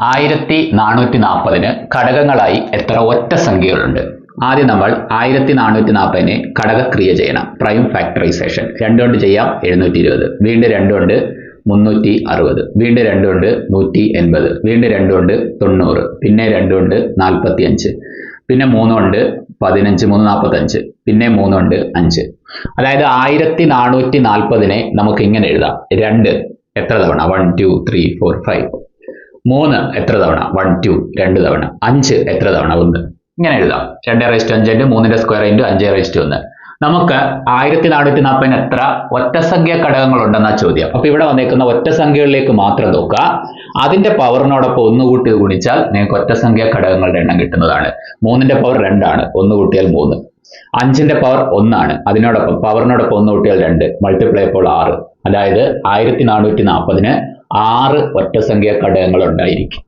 1440 ഘടകങ്ങളായി എത്ര ഒറ്റ സംഖ്യകളുണ്ട്? ആദ്യം നമ്മൾ 1440 ഘടകക്രിയ ചെയ്യണം. Prime factorisation. 2 കൊണ്ട് ചെയ്യാം 720, വീണ്ടും 2 കൊണ്ട് 360, വീണ്ടും 2 കൊണ്ട് 180, വീണ്ടും 2 കൊണ്ട് 90, പിന്നെ 2 കൊണ്ട് 45, പിന്നെ 3 കൊണ്ട് 15, 3 45, പിന്നെ 3 കൊണ്ട് 5. അതായത് 1440 നമുക്ക് ഇങ്ങനെ എഴുതാം. 2 എത്ര തവണ? 1 2 3 4 5. 3 എത്ര തവണ? 1 2 2 തവണ. 5 എത്ര തവണ? 1. ഇങ്ങനെ എഴുതാം. 2⁵5 3ന്റെ സ്ക്വയർ ഇൻറ്റു 5⁵1. നമുക്ക് 1440 എത്ര ഒറ്റസംഖ്യ ഘടകങ്ങൾ ഉണ്ടെന്നാ ചോദ്യം. അപ്പൊ ഇവിടെ വന്നേക്കുന്ന ഒറ്റസംഖ്യകളിലേക്ക് മാത്രം നോക്കുക. അതിന്റെ പവറിനോടൊപ്പം 1 കൂട്ടി ഗുണിച്ചാൽ നിങ്ങൾക്ക് ഒറ്റസംഖ്യ ഘടകങ്ങളുടെ എണ്ണം കിട്ടുന്നതാണ്. 3ന്റെ പവർ 2 ആണ്, 1 കൂട്ടിയാൽ 3. 5ന്റെ പവർ 1 ആണ്, അതിനോടൊപ്പം പവറിനോടൊപ്പം 1 കൂട്ടിയാൽ 2, മൾട്ടിപ്ലൈ അപ്പോൾ 6. അതായത് 1440 6 ഒറ്റസംഖ്യ ഘടകങ്ങൾ ഉണ്ടായിരിക്കും.